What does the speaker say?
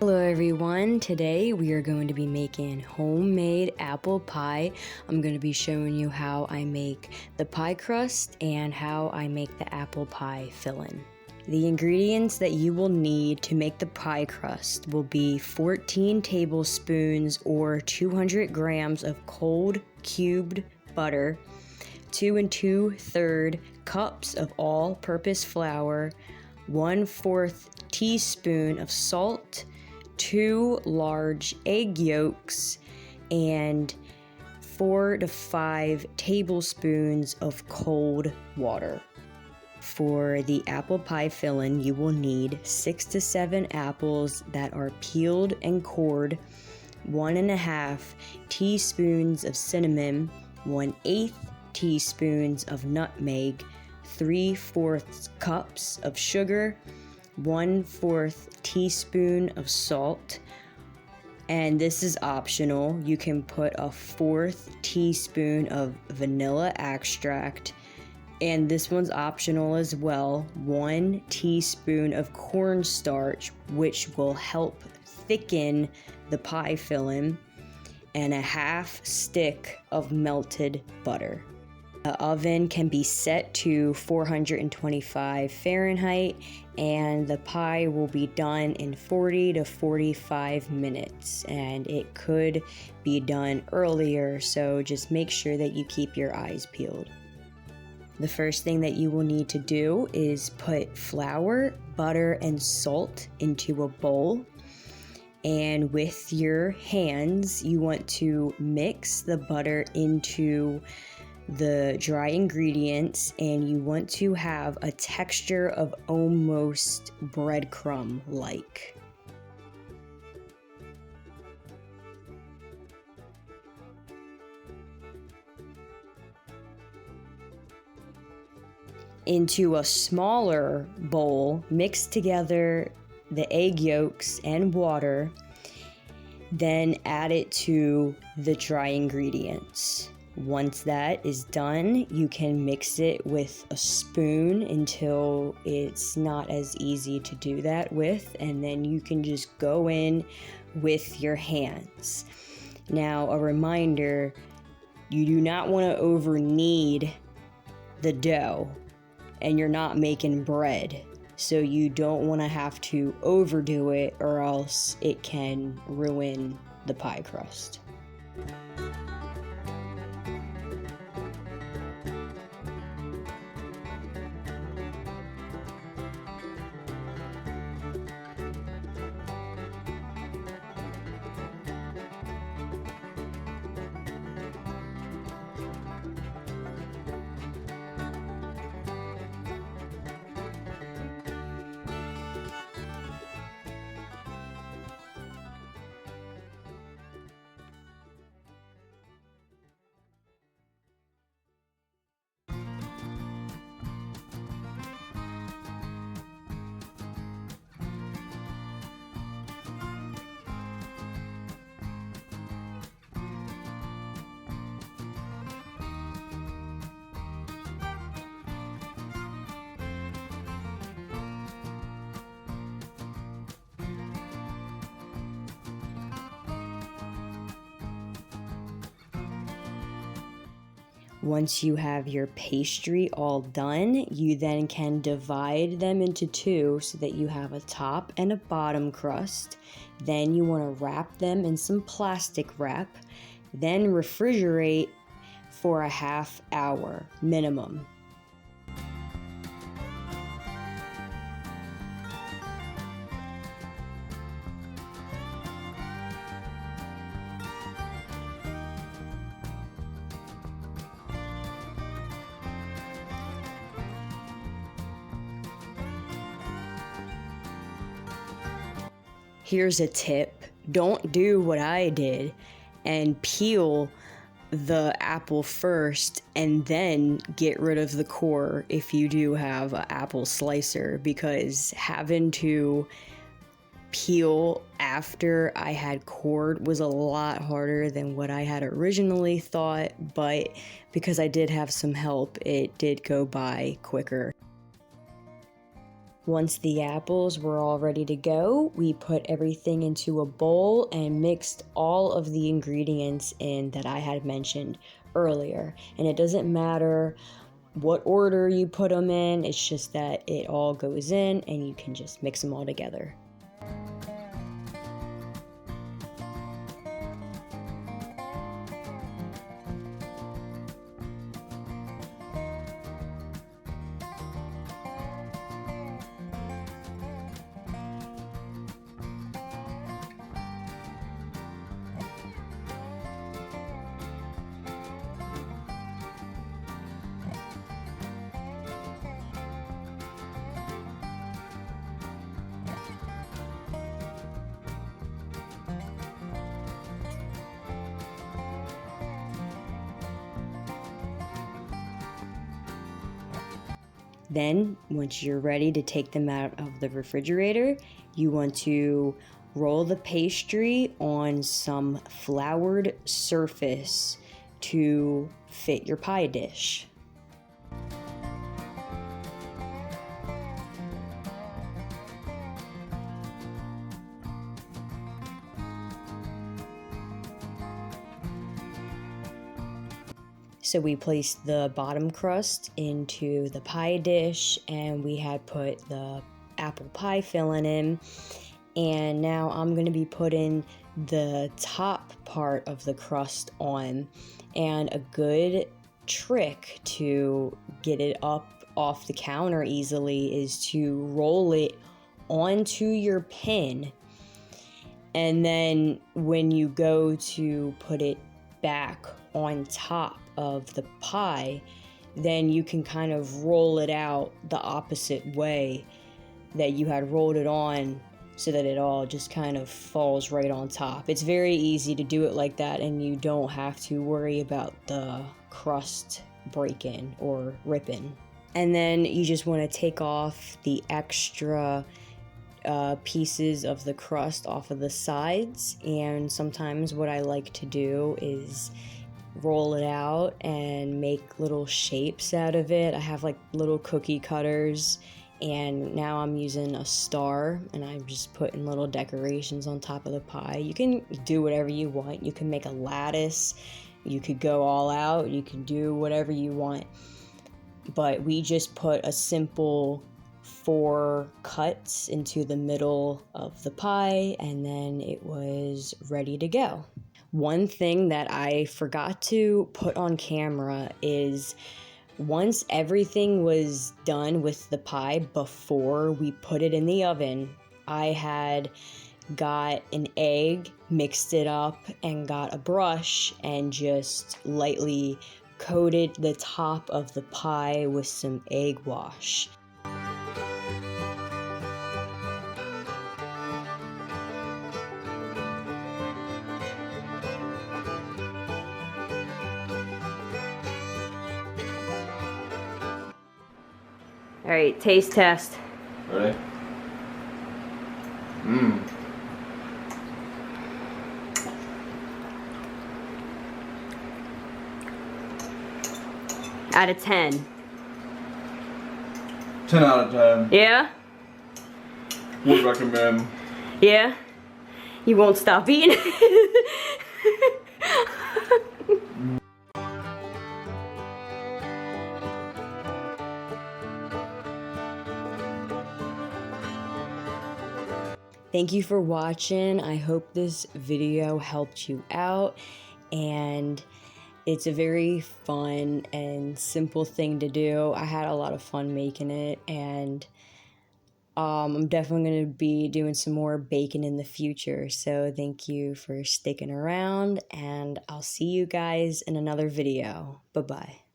Hello everyone, today we are going to be making homemade apple pie. I'm going to be showing you how I make the pie crust and how I make the apple pie filling. The ingredients that you will need to make the pie crust will be 14 tablespoons or 200 grams of cold cubed butter, 2 2/3 cups of all-purpose flour, 1/4 teaspoon of salt, 2 large egg yolks, and 4 to 5 tablespoons of cold water. For the apple pie filling, you will need 6 to 7 apples that are peeled and cored, 1.5 teaspoons of cinnamon, 1/8 teaspoons of nutmeg, 3/4 cups of sugar, 1/4 teaspoon of salt, and this is optional. You can put a 1/4 teaspoon of vanilla extract, and this one's optional as well. 1 teaspoon of cornstarch, which will help thicken the pie filling, and a 1/2 stick of melted butter. The oven can be set to 425 Fahrenheit, and the pie will be done in 40 to 45 minutes, and it could be done earlier, so just make sure that you keep your eyes peeled. The first thing that you will need to do is put flour, butter, and salt into a bowl. And with your hands, you want to mix the butter into the dry ingredients, and you want to have a texture of almost breadcrumb-like. Into a smaller bowl, mix together the egg yolks and water, then add it to the dry ingredients. Once that is done, you can mix it with a spoon until it's not as easy to do that with, and then you can just go in with your hands. Now, a reminder, you do not want to over knead the dough, and you're not making bread, so you don't want to have to overdo it, or else it can ruin the pie crust. Once you have your pastry all done, you then can divide them into two so that you have a top and a bottom crust. Then you want to wrap them in some plastic wrap, then refrigerate for a half hour minimum. Here's a tip: don't do what I did and peel the apple first and then get rid of the core if you do have an apple slicer, because having to peel after I had cored was a lot harder than what I had originally thought, but because I did have some help, it did go by quicker. Once the apples were all ready to go, we put everything into a bowl and mixed all of the ingredients in that I had mentioned earlier. And it doesn't matter what order you put them in, it's just that it all goes in and you can just mix them all together. Then, once you're ready to take them out of the refrigerator, you want to roll the pastry on some floured surface to fit your pie dish. So we placed the bottom crust into the pie dish and we had put the apple pie filling in. And now I'm going to be putting the top part of the crust on. And a good trick to get it up off the counter easily is to roll it onto your pin. And then when you go to put it back on top of the pie, then you can kind of roll it out the opposite way that you had rolled it on so that it all just kind of falls right on top. It's very easy to do it like that and you don't have to worry about the crust breaking or ripping. And then you just want to take off the extra pieces of the crust off of the sides, and sometimes what I like to do is roll it out and make little shapes out of it. I have like little cookie cutters, and now I'm using a star and I'm just putting little decorations on top of the pie. You can do whatever you want. You can make a lattice, you could go all out, you can do whatever you want, but we just put a simple 4 cuts into the middle of the pie and then it was ready to go. One thing that I forgot to put on camera is once everything was done with the pie before we put it in the oven, I had got an egg, mixed it up, and got a brush and just lightly coated the top of the pie with some egg wash. All right, taste test. Ready? Out of 10. 10 out of 10. Yeah? Would recommend. Yeah? You won't stop eating? Thank you for watching. I hope this video helped you out, and it's a very fun and simple thing to do. I had a lot of fun making it, and I'm definitely going to be doing some more baking in the future. So thank you for sticking around, and I'll see you guys in another video. Bye-bye.